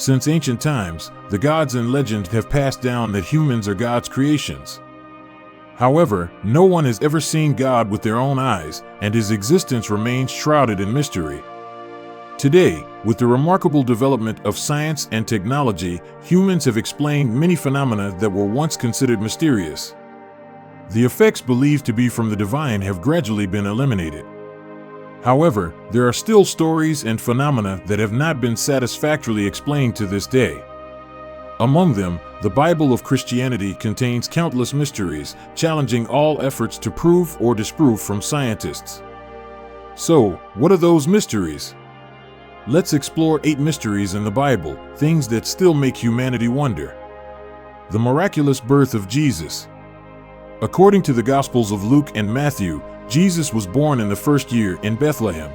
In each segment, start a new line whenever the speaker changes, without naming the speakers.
Since ancient times, the gods and legends have passed down that humans are God's creations. However, no one has ever seen God with their own eyes, and his existence remains shrouded in mystery. Today, with the remarkable development of science and technology, humans have explained many phenomena that were once considered mysterious. The effects believed to be from the divine have gradually been eliminated. However, there are still stories and phenomena that have not been satisfactorily explained to this day. Among them, the Bible of Christianity contains countless mysteries, challenging all efforts to prove or disprove from scientists. So, what are those mysteries? Let's explore 8 mysteries in the Bible, things that still make humanity wonder. The miraculous birth of Jesus. According to the Gospels of Luke and Matthew, Jesus was born in the first year in Bethlehem.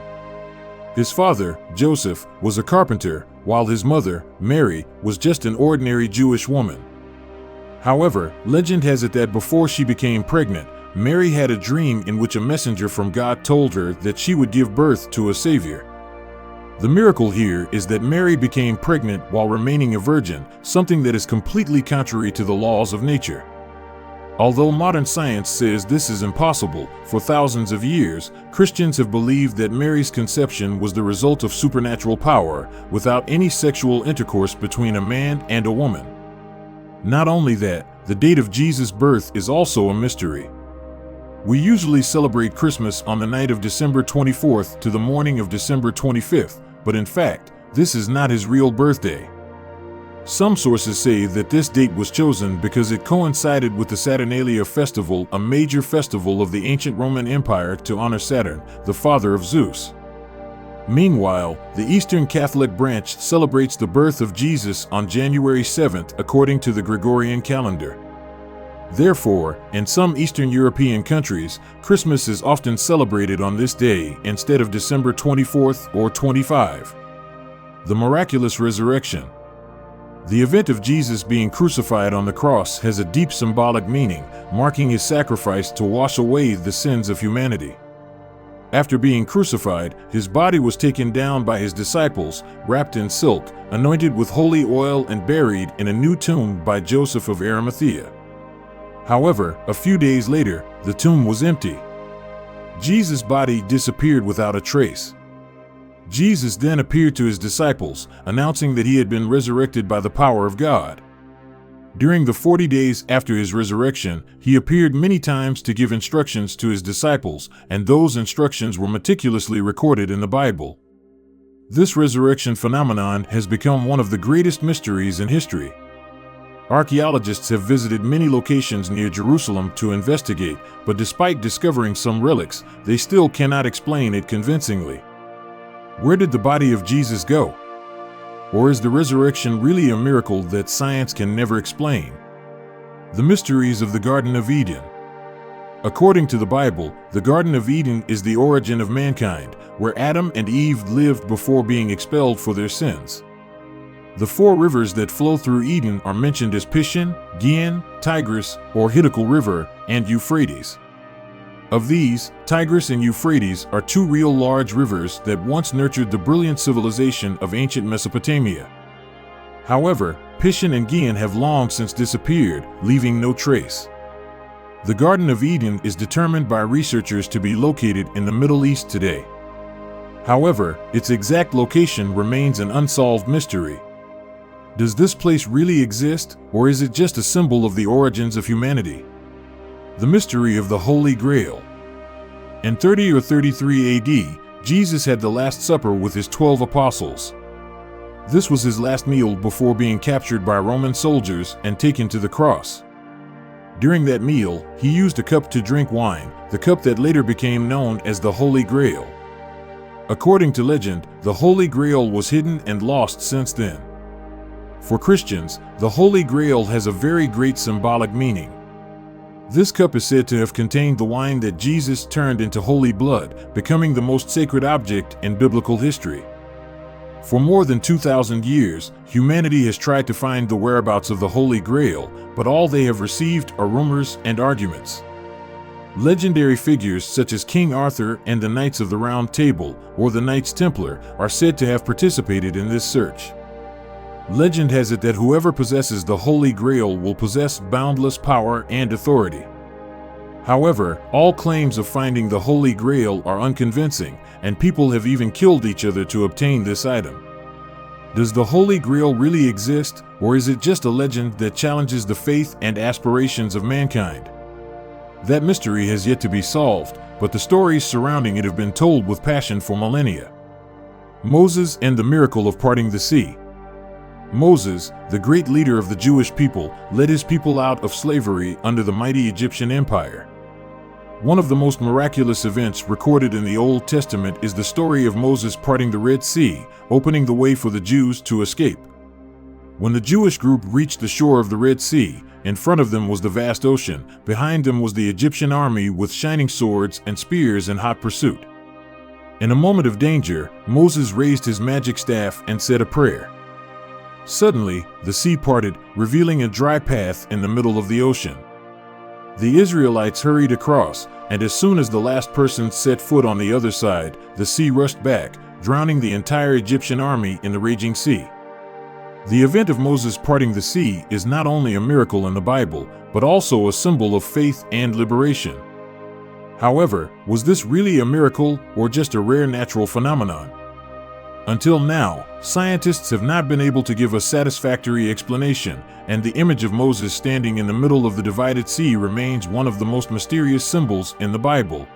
His father, Joseph, was a carpenter, while his mother, Mary, was just an ordinary Jewish woman. However, legend has it that before she became pregnant, Mary had a dream in which a messenger from God told her that she would give birth to a Savior. The miracle here is that Mary became pregnant while remaining a virgin, something that is completely contrary to the laws of nature. Although modern science says this is impossible, for thousands of years, Christians have believed that Mary's conception was the result of supernatural power, without any sexual intercourse between a man and a woman. Not only that, the date of Jesus' birth is also a mystery. We usually celebrate Christmas on the night of December 24th to the morning of December 25th, but in fact, this is not his real birthday. Some sources say that this date was chosen because it coincided with the Saturnalia festival, a major festival of the ancient Roman Empire to honor Saturn, the father of Zeus. Meanwhile, the Eastern Catholic branch celebrates the birth of Jesus on January 7th according to the Gregorian calendar. Therefore, in some Eastern European countries, Christmas is often celebrated on this day instead of December 24th or 25. The miraculous resurrection. The event of Jesus being crucified on the cross has a deep symbolic meaning, marking his sacrifice to wash away the sins of humanity. After being crucified, his body was taken down by his disciples, wrapped in silk, anointed with holy oil, and buried in a new tomb by Joseph of Arimathea. However, a few days later, the tomb was empty. Jesus' body disappeared without a trace. Jesus then appeared to his disciples, announcing that he had been resurrected by the power of God. During the 40 days after his resurrection, he appeared many times to give instructions to his disciples, and those instructions were meticulously recorded in the Bible. This resurrection phenomenon has become one of the greatest mysteries in history. Archaeologists have visited many locations near Jerusalem to investigate, but despite discovering some relics, they still cannot explain it convincingly. Where did the body of Jesus go? Or is the resurrection really a miracle that science can never explain? The mysteries of the Garden of Eden. According to the Bible, the Garden of Eden is the origin of mankind, where Adam and Eve lived before being expelled for their sins. The 4 rivers that flow through Eden are mentioned as Pishon, Gihon, Tigris or Hiddekel River, and Euphrates. Of these, Tigris and Euphrates are 2 real large rivers that once nurtured the brilliant civilization of ancient Mesopotamia. However, Pishon and Gihon have long since disappeared, leaving no trace. The Garden of Eden is determined by researchers to be located in the Middle East today. However, its exact location remains an unsolved mystery. Does this place really exist, or is it just a symbol of the origins of humanity? The mystery of the Holy Grail. In 30 or 33 AD, Jesus had the Last Supper with his 12 apostles. This was his last meal before being captured by Roman soldiers and taken to the cross. During that meal, he used a cup to drink wine, the cup that later became known as the Holy Grail. According to legend, the Holy Grail was hidden and lost since then. For Christians, the Holy Grail has a very great symbolic meaning. This cup is said to have contained the wine that Jesus turned into holy blood, becoming the most sacred object in biblical history. For more than 2,000 years, humanity has tried to find the whereabouts of the Holy Grail, but all they have received are rumors and arguments. Legendary figures such as King Arthur and the Knights of the Round Table, or the Knights Templar, are said to have participated in this search. Legend has it that whoever possesses the Holy Grail will possess boundless power and authority. However, all claims of finding the Holy Grail are unconvincing, and people have even killed each other to obtain this item. Does the Holy Grail really exist, or is it just a legend that challenges the faith and aspirations of mankind? That mystery has yet to be solved, but the stories surrounding it have been told with passion for millennia. Moses and the miracle of parting the sea. Moses, the great leader of the Jewish people, led his people out of slavery under the mighty Egyptian Empire. One of the most miraculous events recorded in the Old Testament is the story of Moses parting the Red Sea, opening the way for the Jews to escape. When the Jewish group reached the shore of the Red Sea, in front of them was the vast ocean, behind them was the Egyptian army with shining swords and spears in hot pursuit. In a moment of danger, Moses raised his magic staff and said a prayer. Suddenly, the sea parted, revealing a dry path in the middle of the ocean. The Israelites hurried across, and as soon as the last person set foot on the other side, the sea rushed back, drowning the entire Egyptian army in the raging sea. The event of Moses parting the sea is not only a miracle in the Bible, but also a symbol of faith and liberation. However, was this really a miracle or just a rare natural phenomenon? Until now, scientists have not been able to give a satisfactory explanation, and the image of Moses standing in the middle of the divided sea remains one of the most mysterious symbols in the Bible.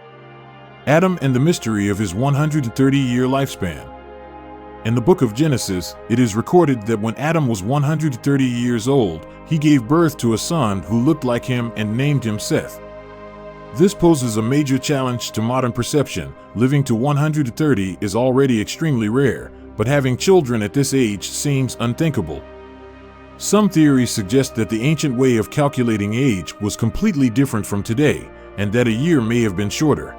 Adam and the mystery of his 130-year lifespan. In the book of Genesis, it is recorded that when Adam was 130 years old, he gave birth to a son who looked like him and named him Seth. This poses a major challenge to modern perception. Living to 130 is already extremely rare, but having children at this age seems unthinkable. Some theories suggest that the ancient way of calculating age was completely different from today, and that a year may have been shorter.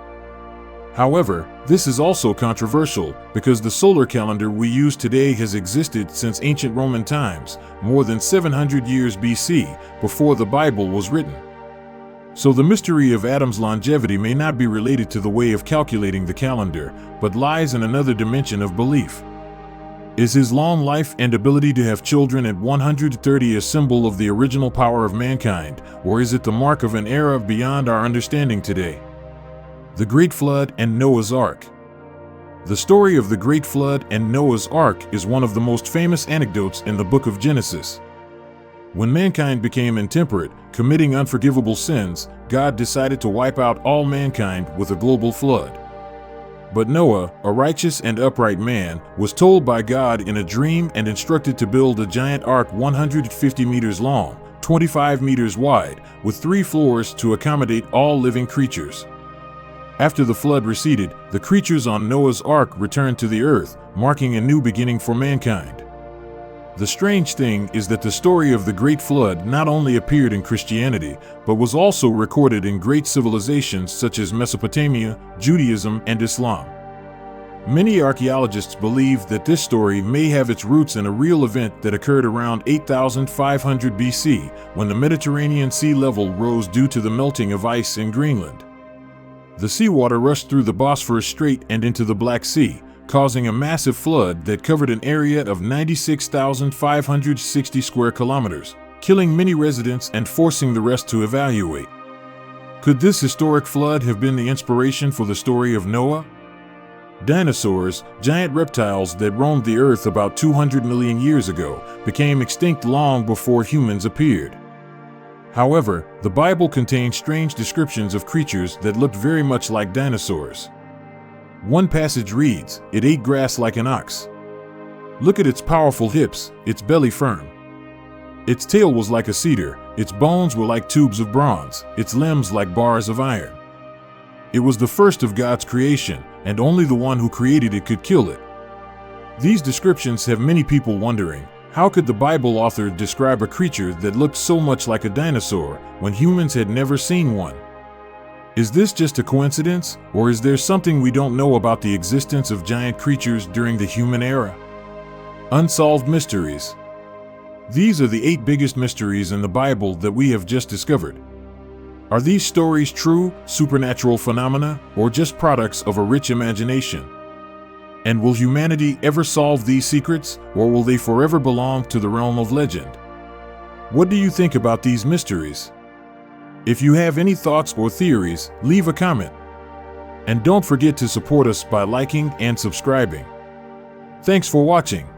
However, this is also controversial because the solar calendar we use today has existed since ancient Roman times, more than 700 years BC, before the Bible was written. So the mystery of Adam's longevity may not be related to the way of calculating the calendar, but lies in another dimension of belief. Is his long life and ability to have children at 130 a symbol of the original power of mankind, or is it the mark of an era beyond our understanding today? The Great Flood and Noah's Ark. The story of the Great Flood and Noah's Ark is one of the most famous anecdotes in the book of Genesis. When mankind became intemperate, committing unforgivable sins, God decided to wipe out all mankind with a global flood. But Noah, a righteous and upright man, was told by God in a dream and instructed to build a giant ark 150 meters long, 25 meters wide, with 3 floors to accommodate all living creatures. After the flood receded, the creatures on Noah's Ark returned to the earth, marking a new beginning for mankind. The strange thing is that the story of the Great Flood not only appeared in Christianity, but was also recorded in great civilizations such as Mesopotamia, Judaism, and Islam. Many archaeologists believe that this story may have its roots in a real event that occurred around 8,500 BC, when the Mediterranean sea level rose due to the melting of ice in Greenland. The seawater rushed through the Bosphorus Strait and into the Black Sea, causing a massive flood that covered an area of 96,560 square kilometers, killing many residents and forcing the rest to evacuate. Could this historic flood have been the inspiration for the story of Noah? Dinosaurs, giant reptiles that roamed the earth about 200 million years ago, became extinct long before humans appeared. However, the Bible contains strange descriptions of creatures that looked very much like dinosaurs. One passage reads, "It ate grass like an ox. Look at its powerful hips, its belly firm. Its tail was like a cedar, its bones were like tubes of bronze, its limbs like bars of iron." It was the first of God's creation, and only the one who created it could kill it. These descriptions have many people wondering, how could the Bible author describe a creature that looked so much like a dinosaur when humans had never seen one? Is this just a coincidence, or is there something we don't know about the existence of giant creatures during the human era? Unsolved mysteries. These are the 8 biggest mysteries in the Bible that we have just discovered. Are these stories true, supernatural phenomena, or just products of a rich imagination? And will humanity ever solve these secrets, or will they forever belong to the realm of legend? What do you think about these mysteries? If you have any thoughts or theories, leave a comment. And don't forget to support us by liking and subscribing. Thanks for watching.